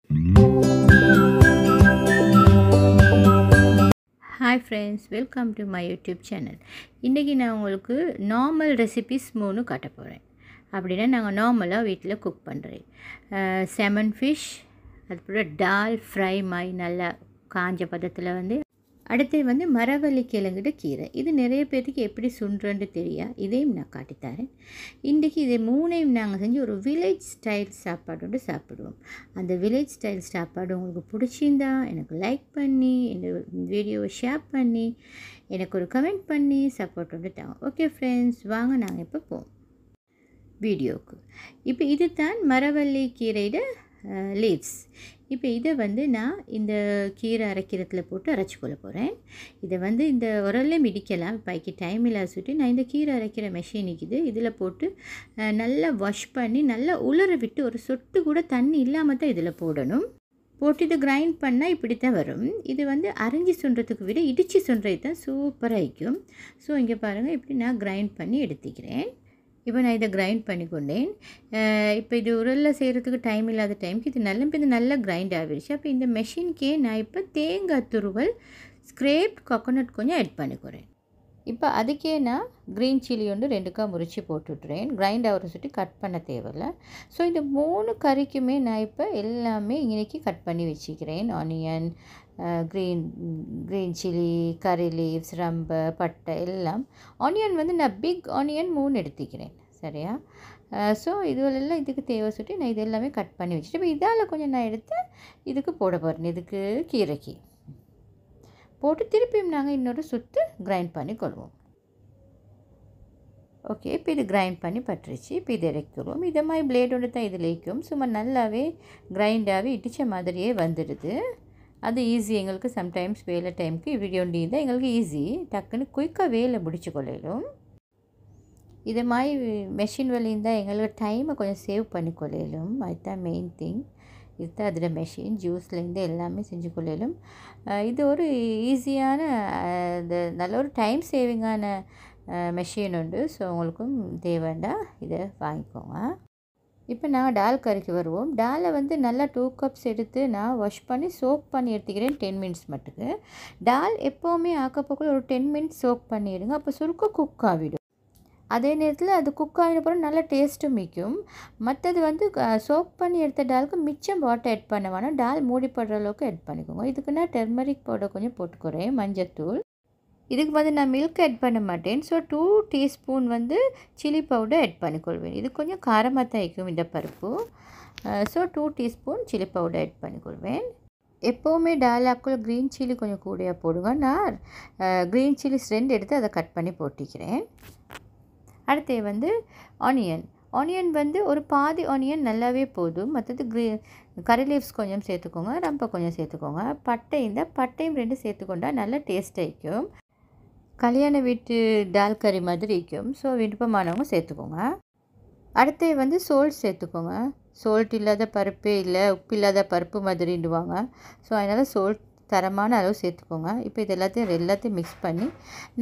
Hi friends, welcome to my YouTube channel. இன்றைக்கி நான் உங்களுக்கு நார்மல் ரெசிபிஸ் 3 காட்ட போகிறேன். அப்படின்னா நாங்கள் நார்மலாக வீட்டில் குக் பண்ணுறேன். செமன் ஃபிஷ், அதுக்கப்புறம் டால் ஃப்ரை மாதிரி நல்லா காஞ்ச பதத்தில் அடுத்து மரவள்ளி கிழங்குட கீரை. இது நிறைய பேருக்கு எப்படி சுண்டுறன்னு தெரியா, இதையும் நான் காட்டித்தரேன். இன்றைக்கி இதை 3ஐயும் நாங்கள் செஞ்சு ஒரு வில்லேஜ் ஸ்டைல் சாப்பாடு சாப்பிடுவோம். அந்த வில்லேஜ் ஸ்டைல் சாப்பாடு உங்களுக்கு பிடிச்சிருந்தா எனக்கு லைக் பண்ணி, இந்த வீடியோவை ஷேர் பண்ணி, எனக்கு ஒரு கமெண்ட் பண்ணி சப்போர்ட் தாங்க. ஓகே ஃப்ரெண்ட்ஸ், வாங்க நாங்கள் இப்போ போவோம் வீடியோவுக்கு. இப்போ இது தான் மரவள்ளி கீரையோட லீவ்ஸ். இப்போ இதை நான் இந்த கீரை அரைக்கிறதுல போட்டு அரைச்சி கொள்ள போகிறேன். இதை இந்த உரல்லையும் இடிக்கலாம். இப்போக்கி டைம் இல்லாத சுட்டி நான் இந்த கீரை அரைக்கிற மெஷின் இருக்குது, இதில் போட்டு நல்லா வாஷ் பண்ணி நல்லா உலர விட்டு ஒரு சொட்டு கூட தண்ணி இல்லாமல் தான் இதில் போடணும். போட்டு இது கிரைண்ட் பண்ணால் இப்படி தான் வரும். இது அரைஞ்சி சுண்டுறதுக்கு விட இடித்து சுண்டுறது தான் சூப்பராக இருக்கும். ஸோ இங்கே பாருங்கள், இப்படி நான் கிரைண்ட் பண்ணி எடுத்துக்கிறேன். இப்போ நான் இதை கிரைண்ட் பண்ணி கொண்டேன். இப்போ இது உரலில் செய்கிறதுக்கு டைம் இல்லாத டைமுக்கு இது நல்லா கிரைண்ட் ஆகிடுச்சு. அப்போ இந்த மெஷின்கே நான் இப்போ தேங்காய் துருவல் ஸ்க்ரேப்ட் கோகோனட் கொஞ்சம் ஆட் பண்ணிக்கிறேன். இப்போ அதுக்கே நான் க்ரீன் சில்லி 2 முறிச்சு போட்டுவிட்றேன். கிரைண்ட் ஆகிற சுட்டி கட் பண்ண தேவையில்லை. ஸோ இந்த 3 கறிக்குமே நான் இப்போ எல்லாமே இன்றைக்கி கட் பண்ணி வச்சுக்கிறேன். Onion, green chilli, curry leaves, ரம்பை, பட்டை எல்லாம். ஆனியன் நான் பிக் ஆனியன் 3 எடுத்துக்கிறேன். சரியா? ஸோ இதுவெல்லாம் இதுக்கு தேவை சுட்டி நான் இது எல்லாமே கட் பண்ணி வச்சுட்டு இப்போ இதால் கொஞ்சம் நான் எடுத்து இதுக்கு போட போகிறேன். இதுக்கு கீரைக்கு போட்டு திருப்பியும் நாங்கள் இன்னொரு சுற்று கிரைண்ட் பண்ணி கொள்வோம். ஓகே, இப்போ இது கிரைண்ட் பண்ணி பட்டுருச்சு. இப்போ இதை இறக்கிடுவோம். இதை மாதிரி பிளேடோடு தான் இதில் வைக்கும். சும்மா நல்லாவே கிரைண்டாகவே இடித்த மாதிரியே வந்துடுது. அது ஈஸி எங்களுக்கு. சம்டைம்ஸ் வேலை டைமுக்கு வீடியோ தான் எங்களுக்கு ஈஸி, டக்குன்னு குயிக்காக வேலை முடிச்சு கொள்ளையிலும். இது மாதிரி மெஷின் வழியிருந்தால் எங்களுக்கு டைமை கொஞ்சம் சேவ் பண்ணி கொள்ளையிலும். அதுதான் மெயின் திங். இதுதான் அதில் மெஷின். ஜூஸ்லேருந்து எல்லாமே செஞ்சு கொள்ளையிலும். இது ஒரு ஈஸியான இது நல்ல ஒரு டைம் சேவிங்கான மெஷின் உண்டு. ஸோ உங்களுக்கும் தேவைண்டா இதை வாங்கிக்கோங்க. இப்போ நான் டால் கறிக்கு வருவோம். டாலை நல்லா 2 கப்ஸ் எடுத்து நான் வாஷ் பண்ணி சோக் பண்ணி எடுத்துக்கிறேன் 10 மினிட்ஸ் மட்டுக்கு. டால் எப்போவுமே ஆக்கப்போக்குள்ள ஒரு 10 மினிட்ஸ் சோக் பண்ணிடுங்க. அப்போ சுருக்க குக் ஆகிடும். அதே நேரத்தில் அது குக் ஆகின பிறகு நல்லா டேஸ்ட்டும் மிக்கும். மற்றது சோக் பண்ணி எடுத்த டாலுக்கு மிச்சம் வாட்டர் ஆட் பண்ண வேணாம். டால் மூடிப்படுற அளவுக்கு ஆட் பண்ணிக்கோங்க. இதுக்கு நான் டர்மரிக் பவுடர் கொஞ்சம் போட்டுக்கிறேன், மஞ்சத்தூள். இதுக்கு நான் மில்க் ஆட் பண்ண மாட்டேன். So 2 teaspoon chilli powder add பண்ணிக்கொள்வேன். இது கொஞ்சம் காரமாக தான் இருக்கும் இந்த பருப்பு. So 2 teaspoon chilli powder add பண்ணிக்கொள்வேன். எப்போவுமே டாலாக்குள்ள க்ரீன் சில்லி கொஞ்சம் கூடையாக போடுங்க. நான் க்ரீன் சில்லிஸ் 2 எடுத்து அதை கட் பண்ணி போட்டிக்கிறேன். அடுத்து ஆனியன் ஒரு பாதி ஆனியன் நல்லாவே போதும். மற்றது கறி லீவ்ஸ் கொஞ்சம் சேர்த்துக்கோங்க, ரம்பை கொஞ்சம் சேர்த்துக்கோங்க. பட்டையும் 2 சேர்த்துக்கொண்டா நல்லா டேஸ்ட் ஆகிக்கும். கல்யாண வீட்டு டால் கறி மாதிரி இருக்கும். ஸோ விருப்பமானவங்க சேர்த்துக்கோங்க. அடுத்து சோல்ட் சேர்த்துக்கோங்க. சோல்ட் இல்லாத பருப்பே இல்லை, உப்பு இல்லாத பருப்பு மாதிரிடுவாங்க. ஸோ அதனால் சோல்ட் தரமான அளவு சேர்த்துக்கோங்க. இப்போ இது எல்லாத்தையும் மிக்ஸ் பண்ணி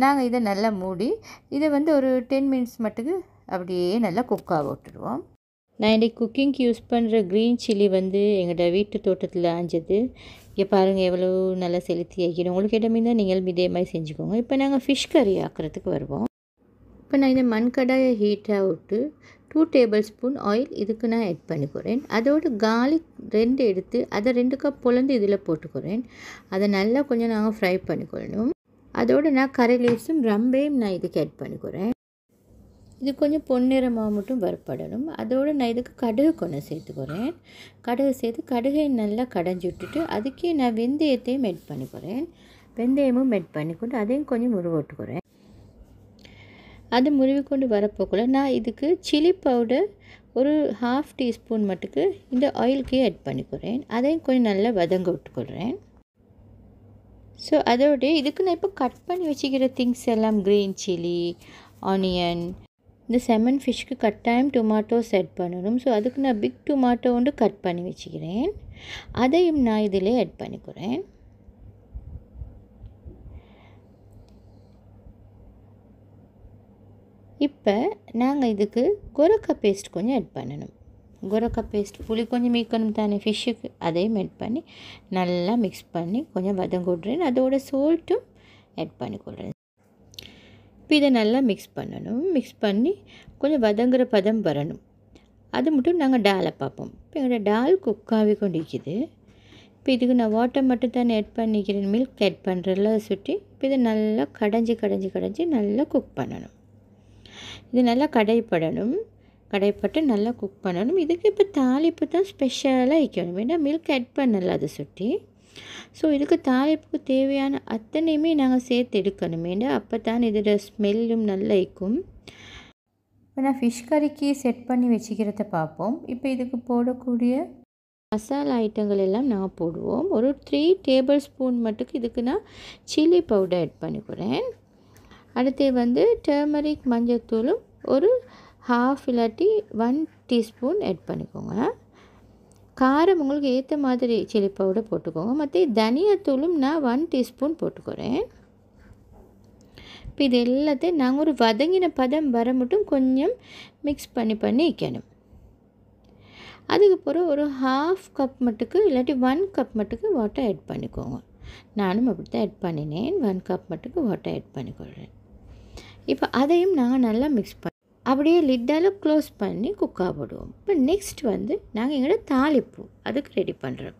நாங்கள் இதை நல்லா மூடி இதை ஒரு 10 மினிட்ஸ் மட்டுக்கு அப்படியே நல்லா குக்காக விட்டுடுவோம். நான் இன்றைக்கி குக்கிங்க்கு யூஸ் பண்ணுற க்ரீன் சில்லி எங்களோட வீட்டு தோட்டத்தில் ஆஞ்சது. இங்கே பாருங்கள் எவ்வளோ நல்லா செலுத்தி ஆகிடும். உங்களுக்கு இடமே தான் நீங்கள் இதே மாதிரி செஞ்சுக்கோங்க. இப்போ நாங்கள் ஃபிஷ் கறி ஆக்கிறதுக்கு வருவோம். இப்போ நான் இந்த மண்கடாயை ஹீட்டாக விட்டு 2 டேபிள் ஸ்பூன் ஆயில் இதுக்கு நான் ஆட் பண்ணிக்கிறேன். அதோடு கார்லிக் 2 எடுத்து அதை 2 கப் பொலந்து இதில் போட்டுக்கிறேன். அதை நல்லா கொஞ்சம் நாங்கள் ஃப்ரை பண்ணிக்கொள்ளணும். அதோடு நான் கறி லீவ்ஸும் ரம்பையும் நான் இதுக்கு ஆட் பண்ணிக்கிறேன். இது கொஞ்சம் பொன்னிறமாக மட்டும் வறுப்படணும். அதோடு நான் இதுக்கு கடுகு கொஞ்சம் சேர்த்துக்கிறேன். கடுகு சேர்த்து கடுகை நல்லா கடைஞ்சி விட்டுட்டு அதுக்கே நான் வெந்தயத்தையும் ஆட் பண்ணிக்கிறேன். வெந்தயமும் ஆட் பண்ணிக்கொண்டு அதையும் கொஞ்சம் முருவட்டுக்கிறேன். அது முருவிக்கொண்டு வரப்போக்குள்ள நான் இதுக்கு சில்லி பவுடர் ஒரு 1/2 டீஸ்பூன் மட்டுக்கு இந்த ஆயிலுக்கே ஆட் பண்ணிக்கிறேன். அதையும் கொஞ்சம் நல்லா வதங்க விட்டுக்கிறேன். ஸோ அதோட இதுக்கு நான் இப்போ கட் பண்ணி வச்சுக்கிற திங்ஸ் எல்லாம் க்ரீன் சில்லி, ஆனியன், இந்த செமன் ஃபிஷ்க்கு கட்டாயம் டொமாட்டோஸ் ஆட் பண்ணணும். ஸோ அதுக்கு நான் பிக் டொமாட்டோ கட் பண்ணி வச்சுக்கிறேன். அதையும் நான் இதில் ஆட் பண்ணிக்கிறேன். இப்போ நாங்கள் இதுக்கு கொரக்கா பேஸ்ட் கொஞ்சம் ஆட் பண்ணணும். கொரக்கா பேஸ்ட் புளி கொஞ்சம் மீக்கணும் தானே ஃபிஷ்ஷுக்கு, அதையும் ஆட் பண்ணி நல்லா மிக்ஸ் பண்ணி கொஞ்சம் வதங்க விட்றேன். அதோட சால்ட்டும் ஆட் பண்ணி கொள்கிறேன். இப்போ இதை நல்லா மிக்ஸ் பண்ணணும். மிக்ஸ் பண்ணி கொஞ்சம் வதங்குற பதம் வரணும். அது மட்டும் நாங்கள் டாலை பார்ப்போம். இப்போ எங்களோட டால் குக் ஆகி கொண்டிருக்குது. இப்போ இதுக்கு நான் வாட்டர் மட்டும் தான் ஆட் பண்ணிக்கிறேன், மில்க் ஆட் பண்ணுறதுல சுற்றி. இப்போ இதை நல்லா கடைஞ்சி நல்லா குக் பண்ணணும். இது நல்லா கடைப்பட்டு நல்லா குக் பண்ணணும். இதுக்கு இப்போ தாளிப்பு தான் ஸ்பெஷலாக வைக்கணும். ஏன்னா மில்க் ஆட் பண்ணல அதை சுற்றி. ஸோ இதுக்கு தாளிப்புக்கு தேவையான அத்தனையுமே நாங்கள் சேர்த்து எடுக்கணும். ஏன்னா அப்போ தான் இதோட ஸ்மெல்லும் நல்லா இருக்கும். இப்போ நான் ஃபிஷ் கறிக்கு செட் பண்ணி வச்சுக்கிறத பார்ப்போம். இப்போ இதுக்கு போடக்கூடிய மசாலா ஐட்டங்கள் எல்லாம் நான் போடுவோம். ஒரு 3 டேபிள் ஸ்பூன் மட்டுக்கு இதுக்கு நான் சில்லி பவுடர் ஆட் பண்ணிக்கிறேன். அடுத்து டர்மரிக் மஞ்சத்தூளும் ஒரு 1/2 இல்லாட்டி 1 டீஸ்பூன் ஆட் பண்ணிக்கோங்க. காரம் உங்களுக்கு ஏற்ற மாதிரி சில்லி பவுடர் போட்டுக்கோங்க. மற்ற தனியாத்தூளும் நான் 1 டீஸ்பூன் போட்டுக்கிறேன். இப்போ இது எல்லாத்தையும் நாங்கள் ஒரு வதங்கின பதம் வர மட்டும் கொஞ்சம் மிக்ஸ் பண்ணி வைக்கணும். அதுக்கப்புறம் ஒரு 1/2 கப் மட்டுக்கு இல்லாட்டி 1 கப் மட்டுக்கு வாட்டர் ஆட் பண்ணிக்கோங்க. நானும் அப்படி தான் ஆட் பண்ணினேன். 1 கப் மட்டுக்கு வாட்டர் ஆட் பண்ணிக்கொள்கிறேன். இப்போ அதையும் நாங்கள் நல்லா மிக்ஸ் பண்ணி அப்படியே லிட்டால் க்ளோஸ் பண்ணி குக்காக போடுவோம். இப்போ நெக்ஸ்ட் நாங்கள் எங்களோட தாளிப்பு அதுக்கு ரெடி பண்ணுறோம்.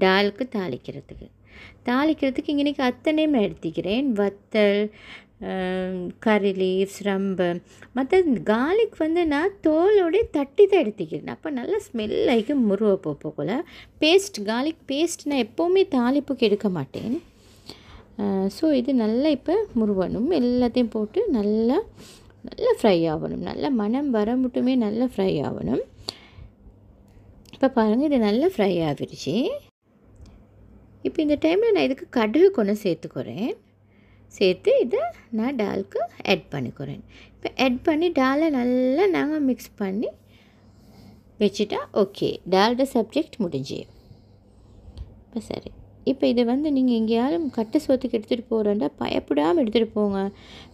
டாலுக்கு தாளிக்கிறதுக்கு இன்றைக்கி அத்தனையும் நான் எடுத்துக்கிறேன். வத்தல், கறி லீவ்ஸ், ரம்பு, மற்ற கார்லிக் நான் தோலோடய தட்டி தான் எடுத்துக்கிறேன். அப்போ நல்லா ஸ்மெல் ஆகி முருவை போல கார்லிக் பேஸ்ட் நான் எப்போவுமே தாளிப்புக்கு எடுக்க மாட்டேன். ஸோ இது நல்லா இப்போ முருவணும். எல்லாத்தையும் போட்டு நல்லா ஃப்ரை ஆகணும். நல்லா மனம் வர மட்டுமே நல்லா ஃப்ரை ஆகணும். இப்போ பாருங்கள், இது நல்லா ஃப்ரை ஆகிடுச்சு. இப்போ இந்த டைமில் நான் இதுக்கு கடுகு கொஞ்சம் சேர்த்து இதை நான் டாலுக்கு ஆட் பண்ணிக்கிறேன். இப்போ ஆட் பண்ணி டாலை நல்லா நாங்கள் மிக்ஸ் பண்ணி வச்சுட்டா ஓகே, டாலோட சப்ஜெக்ட் முடிஞ்சு. இப்போ சரி, இப்போ இதை நீங்கள் எங்கேயாலும் கட்டு சோத்துக்கு எடுத்துகிட்டு போகிறோன்னா பயப்படாமல் எடுத்துகிட்டு போங்க.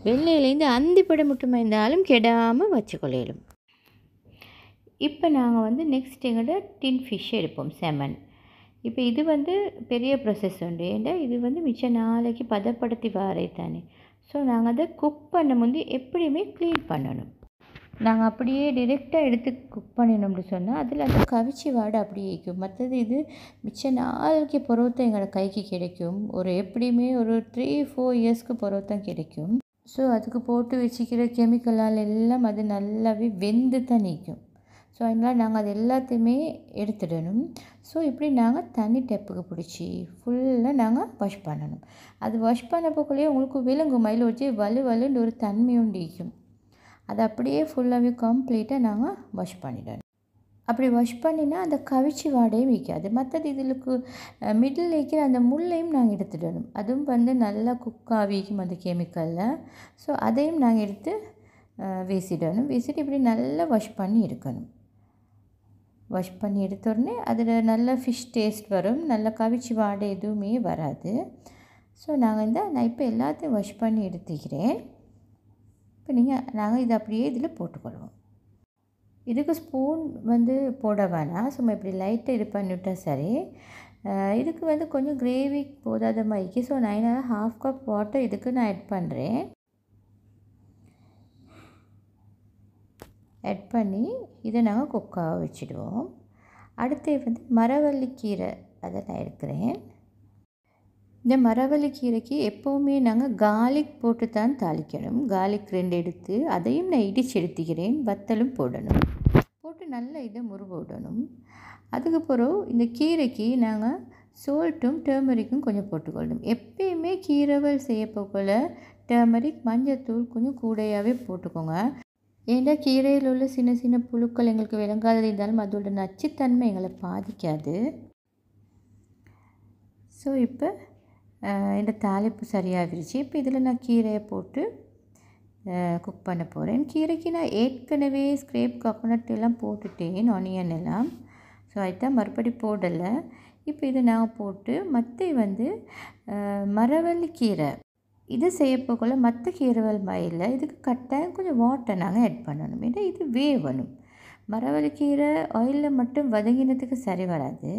வெள்ளையிலேருந்து அந்திப்படம் மட்டுமா இருந்தாலும் கெடாமல் வச்சுக்கொள்ளும். இப்போ நாங்கள் நெக்ஸ்ட் எங்களோட டின் ஃபிஷ் எடுப்போம், செமன். இப்போ இது பெரிய ப்ராசஸ் உண்டு. ஏன்னா இது மிச்ச நாளைக்கு பதப்படுத்தி வாரே தானே. ஸோ நாங்கள் அதை குக் பண்ண முந்தி எப்படியுமே க்ளீன் பண்ணணும். நாங்கள் அப்படியே டிரெக்டாக எடுத்து குக் பண்ணினோம்னு சொன்னால் அதில் அந்த கவிச்சி வாடை அப்படியே இருக்கும். மற்றது இது மிச்ச நாளைக்கு பொறுத்தான் எங்களோட கைக்கு கிடைக்கும். எப்படியுமே ஒரு 3-4 இயர்ஸ்க்கு பொறுத்தான் கிடைக்கும். ஸோ அதுக்கு போட்டு வச்சுக்கிற கெமிக்கலால் எல்லாம் அது நல்லாவே வெந்து தான் நிற்கும். ஸோ அதனால் நாங்கள் அது எல்லாத்தையுமே எடுத்துடணும். ஸோ இப்படி நாங்கள் தண்ணி டெப்புக்கு பிடிச்சி ஃபுல்லாக நாங்கள் வாஷ் பண்ணணும். அது வாஷ் பண்ண போக்குள்ளேயே உங்களுக்கு விலங்கும் மயில் வச்சு வலுன்னு ஒரு தன்மையும் நீக்கும். அதை அப்படியே ஃபுல்லாகவே கம்ப்ளீட்டாக நாங்கள் வாஷ் பண்ணிடணும். அப்படி வாஷ் பண்ணினா அந்த கவிச்சி வாடையும் வைக்காது. மற்றது இதுக்கு மிடில் வைக்கிற அந்த முள்ளையும் நாங்கள் எடுத்துடணும். அதுவும் நல்லா குக் ஆகிக்கும் அந்த கெமிக்கலில். ஸோ அதையும் நாங்கள் எடுத்து வீசிட்டு இப்படி நல்லா வாஷ் பண்ணி எடுக்கணும். வாஷ் பண்ணி எடுத்த உடனே அதில் நல்ல ஃபிஷ் டேஸ்ட் வரும். நல்ல கவிச்சி வாடை எதுவுமே வராது. ஸோ நான் இப்போ எல்லாத்தையும் வாஷ் பண்ணி எடுத்துக்கிறேன். இப்போ நாங்கள் இதை அப்படியே இதில் போட்டுக்கொள்வோம். இதுக்கு ஸ்பூன் போட வேணாம், சும்மா இப்படி லைட்டாக இது பண்ணிவிட்டா சரி. இதுக்கு கொஞ்சம் கிரேவி போதாத மாதிரிக்கு. ஸோ நான் 1/2 கப் வாட்டர் இதுக்கு நான் ஆட் பண்ணுறேன். ஆட் பண்ணி இதை நாங்கள் குக்காக வச்சுடுவோம். அடுத்து மரவள்ளிக்கீரை அதை நான் எடுக்கிறேன். இந்த மரவள்ளிக்கீரைக்கு எப்போவுமே நாங்கள் கார்லிக் போட்டு தான் தாளிக்கணும். கார்லிக் 2 எடுத்து அதையும் நான் இடித்து எடுத்துக்கிறேன். வத்தலும் போடணும். போட்டு நல்லா இதை முருக விடணும். அதுக்கப்புறம் இந்த கீரைக்கு நாங்கள் சால்ட்டும் டர்மரிக்கும் கொஞ்சம் போட்டுக்கொள்ளணும். எப்பயுமே கீரைகள் செய்யப்போக்குள்ள டர்மரிக் மஞ்சத்தூள் கொஞ்சம் கூடையாகவே போட்டுக்கோங்க. ஏன்னா கீரையில் உள்ள சின்ன புழுக்கள் எங்களுக்கு விளங்காதது இருந்தாலும் அதோட நச்சுத்தன்மை எங்களை பாதிக்காது. ஸோ இப்போ இந்த தாளிப்பு சரியாகிடுச்சு. இப்போ இதில் நான் கீரையை போட்டு குக் பண்ண போகிறேன். கீரைக்கு நான் ஏற்கனவே ஸ்க்ரேப் கோகோனட் எல்லாம் போட்டுட்டேன், ஆனியன் எல்லாம். ஸோ அதுதான் மறுபடி போடலை. இப்போ இதை நான் போட்டு மற்ற மரவள்ளிக்கீரை இது செய்யப்போக்குள்ள மற்ற கீரைகள் மயில் இதுக்கு கட்டாயம் கொஞ்சம் வாட்டர் நாங்கள் ஆட் பண்ணணும். ஏன்னா இது வேவணும். மரவள்ளிக்கீரை ஆயிலில் மட்டும் வதங்கினதுக்கு சரி வராது,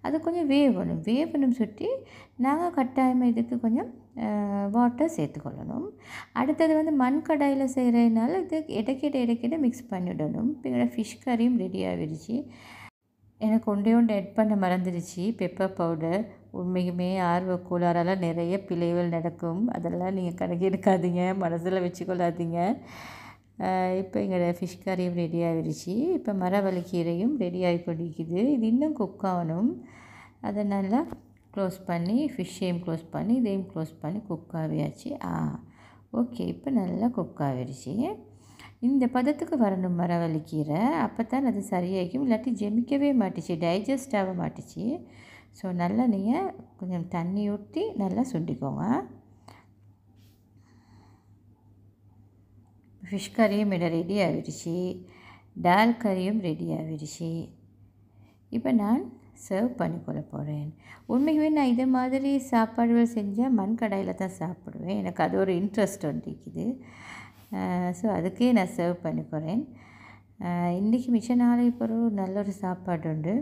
அது கொஞ்சம் வேவணும் சுட்டி நாங்கள் கட்டாயமாக இதுக்கு கொஞ்சம் வாட்டர் சேர்த்துக்கொள்ளணும். அடுத்தது வந்து மண் கடாயில் செய்கிறதுனால இது இடைக்கிட்ட மிக்ஸ் பண்ணிவிடணும். இப்போ ஃபிஷ் கறியும் ரெடி ஆகிடுச்சு. எனக்கு ஒன்றே ஆட் பண்ண மறந்துடுச்சு, பெப்பர் பவுடர். உண்மைக்குமே ஆர்வ கோளாறால் நிறைய பிழைகள் நடக்கும், அதெல்லாம் நீங்கள் கணக்கெடுக்காதீங்க, மனசில் வச்சுக்கொள்ளாதீங்க. இப்போ எங்களோட ஃபிஷ் கறியும் ரெடி ஆகிடுச்சு. இப்போ மரவள்ளிக்கீரையும் ரெடி ஆகி கொண்டிருக்குது. இது இன்னும் குக் ஆகணும். அதை நல்லா க்ளோஸ் பண்ணி ஃபிஷ்ஷையும் க்ளோஸ் பண்ணி இதையும் க்ளோஸ் பண்ணி குக் ஆகியாச்சு. ஓகே, இப்போ நல்லா குக் ஆகிடுச்சு. இந்த பதத்துக்கு வரணும் மரவள்ளிக்கீரை, அப்போ தான் அது சரியாகும். இல்லாட்டி ஜெமிக்கவே மாட்டுச்சு, டைஜஸ்ட் ஆக மாட்டுச்சு. ஸோ நல்லா நீங்கள் கொஞ்சம் தண்ணி ஊற்றி நல்லா சுண்டிக்கோங்க. ஃபிஷ் கறியும் ரெடி ஆகிடுச்சு, டால் கறியும் ரெடி ஆகிடுச்சு. இப்போ நான் சர்வ் பண்ணிக்கொள்ள போகிறேன். உண்மைக்குமே நான் இதே மாதிரி சாப்பாடுகள் செஞ்சால் மண் கடாயில் தான் சாப்பிடுவேன், எனக்கு அது ஒரு இன்ட்ரெஸ்ட் வந்துருக்குது. ஸோ அதுக்கே நான் சர்வ் பண்ணி போகிறேன். இன்றைக்கி மிச்ச நாளைக்கு பிறகு நல்ல ஒரு சாப்பாடு உண்டு.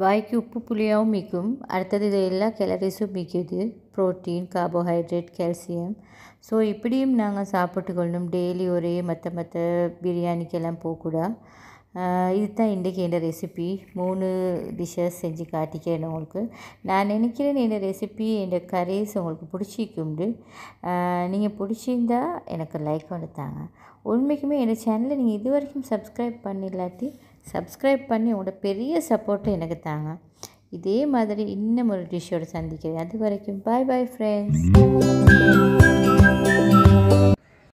வாய்க்கு உப்பு புளியாகவும் மிக்கும். அடுத்தது இது எல்லா கேலரிஸும் மிக்குது, ப்ரோட்டீன், கார்போஹைட்ரேட், கால்சியம். ஸோ இப்படியும் நாங்கள் சாப்பிட்டுக்கொள்ளணும். டெய்லி ஒரே மற்ற பிரியாணிக்கெல்லாம் போகக்கூடாது. இதுதான் இன்றைக்கி என் ரெசிபி. 3 டிஷ்ஷஸ் செஞ்சு காட்டிக்கிறேன் உங்களுக்கு. நான் நினைக்கிறேன் இந்த ரெசிபி இந்த கரீஸ் உங்களுக்கு பிடிச்சிக்குண்டு. நீங்கள் பிடிச்சிருந்தா எனக்கு லைக் ஒன்று தாங்க. உண்மைக்குமே என் சேனலை நீங்கள் இது வரைக்கும் சப்ஸ்கிரைப் பண்ணிடலாட்டி சப்ஸ்கிரைப் பண்ணி உங்களோட பெரிய சப்போர்ட்டை எனக்கு தாங்க. இதே மாதிரி இன்னும் ஒரு டிஷ்ஷோடு சந்திக்கிறேன். அது வரைக்கும் பாய் ஃப்ரெண்ட்ஸ்.